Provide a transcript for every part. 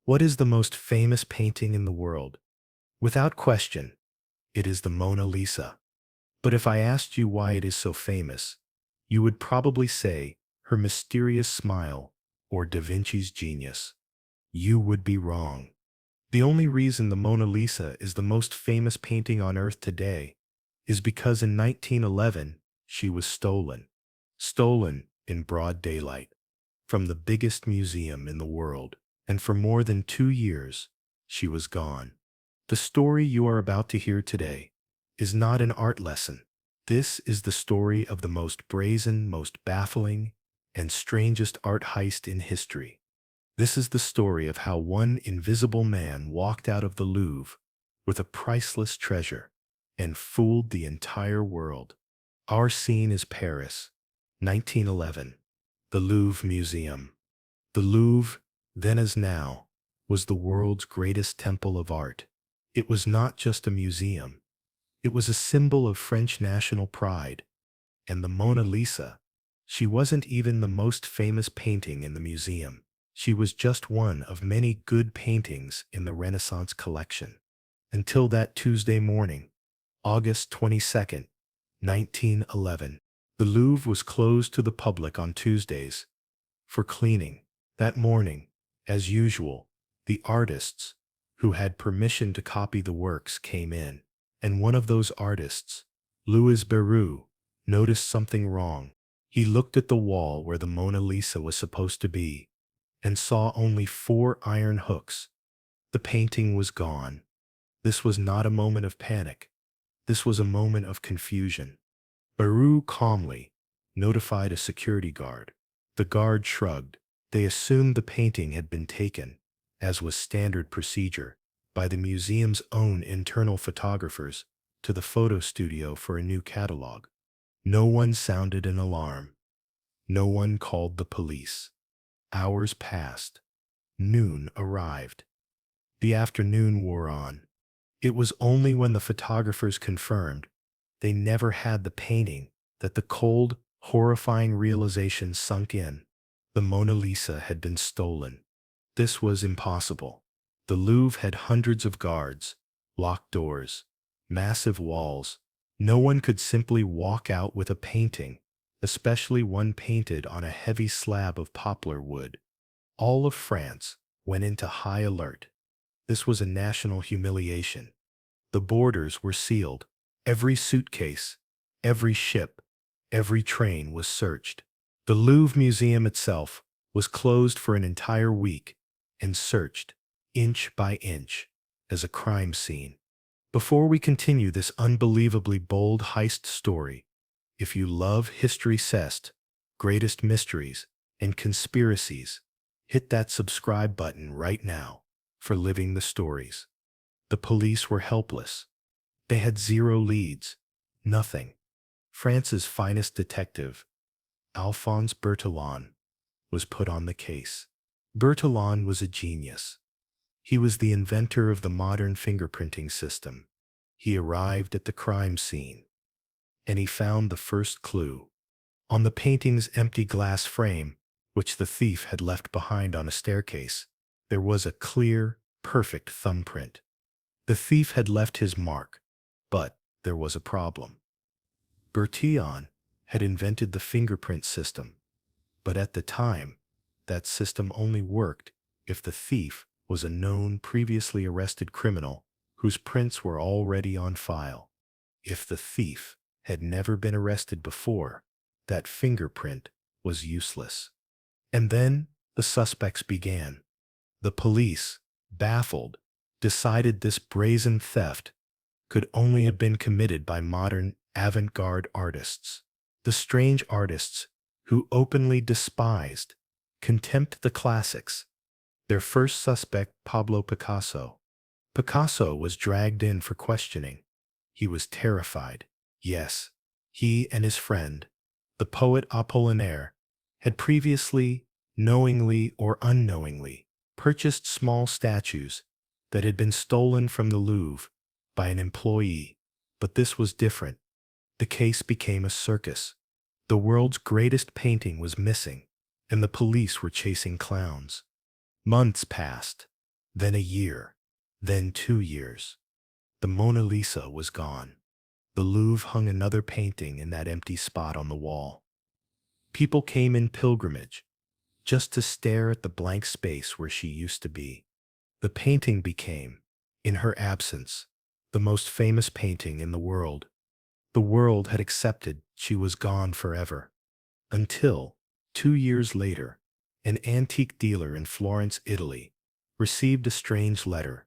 What is the most famous painting in the world? Without question, it is the Mona Lisa. But if I asked you why it is so famous, you would probably say her mysterious smile or Da Vinci's genius. You would be wrong. The only reason the Mona Lisa is the most famous painting on Earth today is because in 1911 she was stolen. Stolen in broad daylight from the biggest museum in the world, and for more than 2 years, she was gone. The story you are about to hear today is not an art lesson. This is the story of the most brazen, most baffling, and strangest art heist in history. This is the story of how one invisible man walked out of the Louvre with a priceless treasure and fooled the entire world. Our scene is Paris, 1911, the Louvre Museum. The Louvre, then as now, was the world's greatest temple of art. It was not just a museum. It was a symbol of French national pride. And the Mona Lisa, she wasn't even the most famous painting in the museum. She was just one of many good paintings in the Renaissance collection. Until that Tuesday morning, August 22nd, 1911, the Louvre was closed to the public on Tuesdays for cleaning. That morning, as usual, the artists who had permission to copy the works came in, and one of those artists, Louis Beru, noticed something wrong. He looked at the wall where the Mona Lisa was supposed to be and saw only 4 iron hooks. The painting was gone. This was not a moment of panic. This was a moment of confusion. Beru calmly notified a security guard. The guard shrugged. They assumed the painting had been taken, as was standard procedure, by the museum's own internal photographers to the photo studio for a new catalog. No one sounded an alarm. No one called the police. Hours passed. Noon arrived. The afternoon wore on. It was only when the photographers confirmed they never had the painting that the cold, horrifying realization sunk in. The Mona Lisa had been stolen. This was impossible. The Louvre had hundreds of guards, locked doors, massive walls. No one could simply walk out with a painting, especially one painted on a heavy slab of poplar wood. All of France went into high alert. This was a national humiliation. The borders were sealed. Every suitcase, every ship, every train was searched. The Louvre Museum itself was closed for an entire week and searched, inch by inch, as a crime scene. Before we continue this unbelievably bold heist story, if you love history cest, greatest mysteries, and conspiracies, hit that subscribe button right now for living the stories. The police were helpless. They had zero leads, nothing. France's finest detective, Alphonse Bertillon, was put on the case. Bertillon was a genius. He was the inventor of the modern fingerprinting system. He arrived at the crime scene, and he found the first clue. On the painting's empty glass frame, which the thief had left behind on a staircase, there was a clear, perfect thumbprint. The thief had left his mark, but there was a problem. Bertillon had invented the fingerprint system, but at the time, that system only worked if the thief was a known previously arrested criminal whose prints were already on file. If the thief had never been arrested before, that fingerprint was useless. And then the suspects began. The police, baffled, decided this brazen theft could only have been committed by modern avant-garde artists. The strange artists who openly despised, contempt the classics. Their first suspect, Pablo Picasso. Picasso was dragged in for questioning. He was terrified. Yes, he and his friend, the poet Apollinaire, had previously, knowingly or unknowingly, purchased small statues that had been stolen from the Louvre by an employee. But this was different. The case became a circus. The world's greatest painting was missing, and the police were chasing clowns. Months passed. Then a year. Then 2 years. The Mona Lisa was gone. The Louvre hung another painting in that empty spot on the wall. People came in pilgrimage, just to stare at the blank space where she used to be. The painting became, in her absence, the most famous painting in the world. The world had accepted she was gone forever. Until, 2 years later, an antique dealer in Florence, Italy, received a strange letter.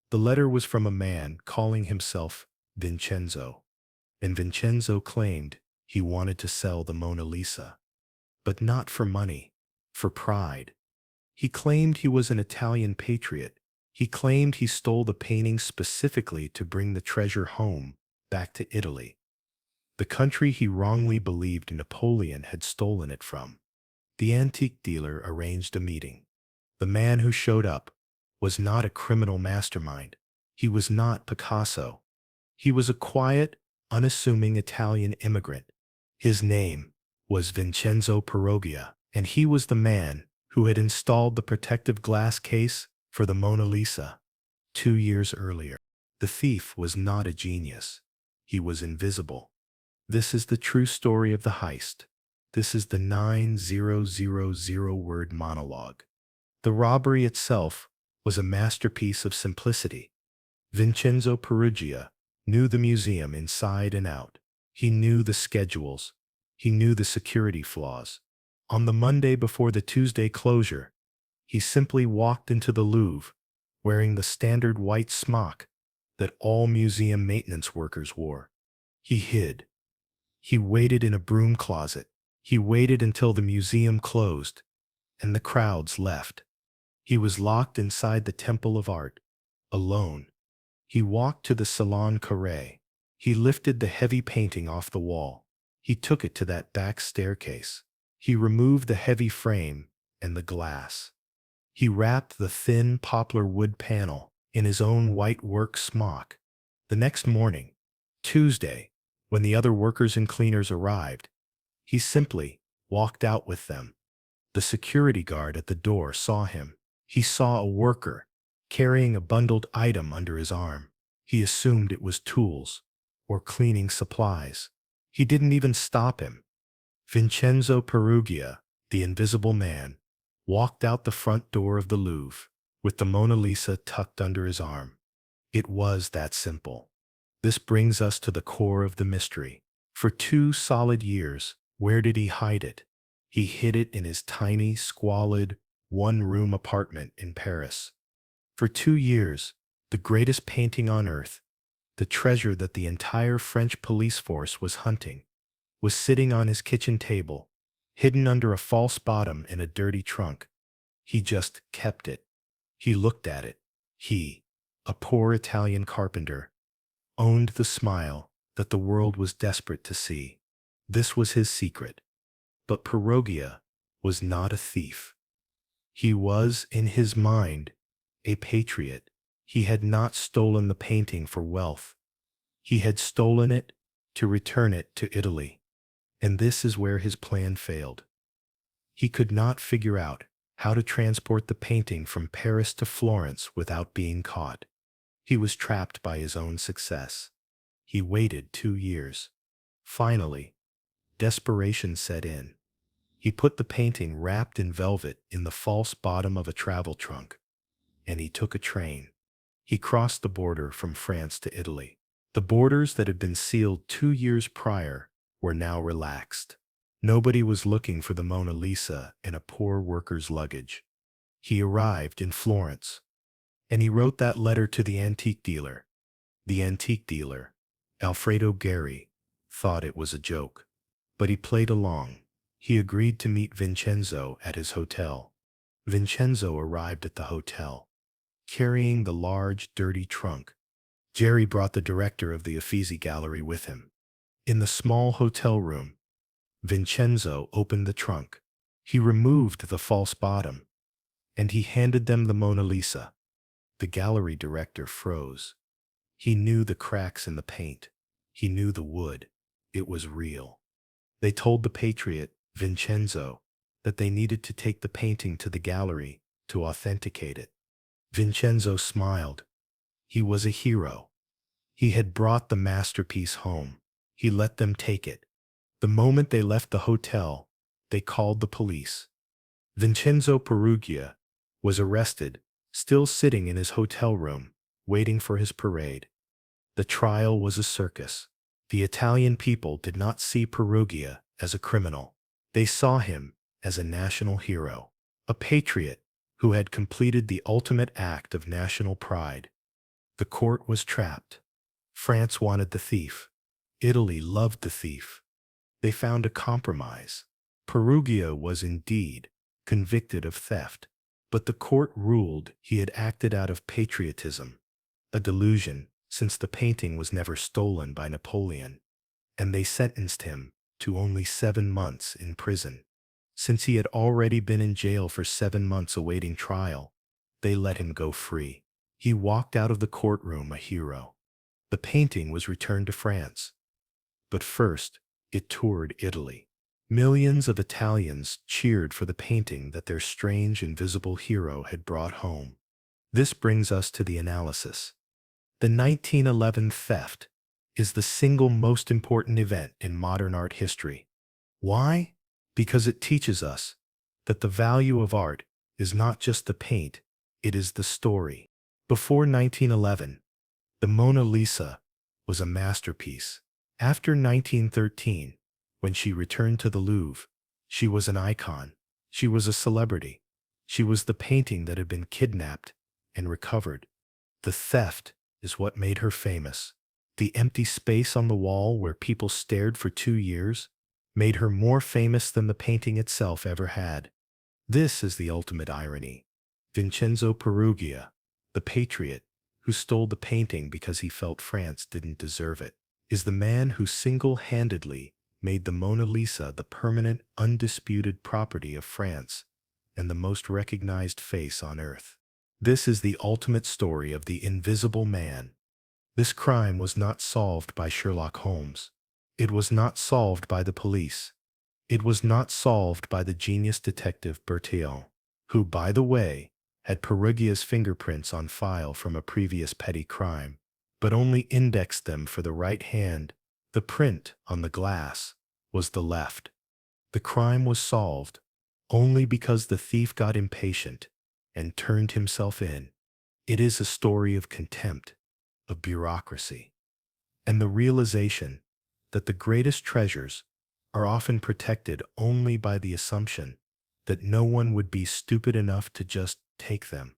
The letter was from a man calling himself Vincenzo, and Vincenzo claimed he wanted to sell the Mona Lisa, but not for money, for pride. He claimed he was an Italian patriot. He claimed he stole the painting specifically to bring the treasure home, back to Italy, the country he wrongly believed Napoleon had stolen it from. The antique dealer arranged a meeting. The man who showed up was not a criminal mastermind. He was not Picasso. He was a quiet, unassuming Italian immigrant. His name was Vincenzo Perugia, and he was the man who had installed the protective glass case for the Mona Lisa 2 years earlier. The thief was not a genius. He was invisible. This is the true story of the heist. This is the 9000-word monologue. The robbery itself was a masterpiece of simplicity. Vincenzo Perugia knew the museum inside and out. He knew the schedules. He knew the security flaws. On the Monday before the Tuesday closure, he simply walked into the Louvre, wearing the standard white smock that all museum maintenance workers wore. He hid. He waited in a broom closet. He waited until the museum closed and the crowds left. He was locked inside the Temple of Art, alone. He walked to the Salon Carré. He lifted the heavy painting off the wall. He took it to that back staircase. He removed the heavy frame and the glass. He wrapped the thin poplar wood panel in his own white work smock. The next morning, Tuesday, when the other workers and cleaners arrived, he simply walked out with them. The security guard at the door saw him. He saw a worker carrying a bundled item under his arm. He assumed it was tools or cleaning supplies. He didn't even stop him. Vincenzo Perugia, the invisible man, walked out the front door of the Louvre with the Mona Lisa tucked under his arm. It was that simple. This brings us to the core of the mystery. For 2 solid years, where did he hide it? He hid it in his tiny, squalid, one-room apartment in Paris. For 2 years, the greatest painting on earth, the treasure that the entire French police force was hunting, was sitting on his kitchen table, hidden under a false bottom in a dirty trunk. He just kept it. He looked at it. He, a poor Italian carpenter, owned the smile that the world was desperate to see. This was his secret. But Perugia was not a thief. He was, in his mind, a patriot. He had not stolen the painting for wealth. He had stolen it to return it to Italy. And this is where his plan failed. He could not figure out how to transport the painting from Paris to Florence without being caught. He was trapped by his own success. He waited 2 years. Finally, desperation set in. He put the painting wrapped in velvet in the false bottom of a travel trunk, and he took a train. He crossed the border from France to Italy. The borders that had been sealed 2 years prior were now relaxed. Nobody was looking for the Mona Lisa in a poor worker's luggage. He arrived in Florence, and he wrote that letter to the antique dealer. The antique dealer, Alfredo Geri, thought it was a joke, but he played along. He agreed to meet Vincenzo at his hotel. Vincenzo arrived at the hotel, carrying the large, dirty trunk. Geri brought the director of the Uffizi Gallery with him. In the small hotel room, Vincenzo opened the trunk. He removed the false bottom, and he handed them the Mona Lisa. The gallery director froze. He knew the cracks in the paint. He knew the wood. It was real. They told the patriot, Vincenzo, that they needed to take the painting to the gallery to authenticate it. Vincenzo smiled. He was a hero. He had brought the masterpiece home. He let them take it. The moment they left the hotel, they called the police. Vincenzo Perugia was arrested, still sitting in his hotel room, waiting for his parade. The trial was a circus. The Italian people did not see Perugia as a criminal. They saw him as a national hero, a patriot who had completed the ultimate act of national pride. The court was trapped. France wanted the thief. Italy loved the thief. They found a compromise. Perugia was indeed convicted of theft, but the court ruled he had acted out of patriotism, a delusion since the painting was never stolen by Napoleon, and they sentenced him to only 7 months in prison. Since he had already been in jail for 7 months awaiting trial, they let him go free. He walked out of the courtroom a hero. The painting was returned to France. But first, it toured Italy. Millions of Italians cheered for the painting that their strange invisible hero had brought home. This brings us to the analysis. The 1911 theft is the single most important event in modern art history. Why? Because it teaches us that the value of art is not just the paint, it is the story. Before 1911, the Mona Lisa was a masterpiece. After 1913, when she returned to the Louvre, she was an icon. She was a celebrity. She was the painting that had been kidnapped and recovered. The theft is what made her famous. The empty space on the wall where people stared for 2 years made her more famous than the painting itself ever had. This is the ultimate irony. Vincenzo Perugia, the patriot who stole the painting because he felt France didn't deserve it, is the man who single-handedly made the Mona Lisa the permanent, undisputed property of France and the most recognized face on earth. This is the ultimate story of the invisible man. This crime was not solved by Sherlock Holmes. It was not solved by the police. It was not solved by the genius detective Bertillon, who, by the way, had Perugia's fingerprints on file from a previous petty crime, but only indexed them for the right hand. The print on the glass was the left. The crime was solved only because the thief got impatient and turned himself in. It is a story of contempt, of bureaucracy, and the realization that the greatest treasures are often protected only by the assumption that no one would be stupid enough to just take them.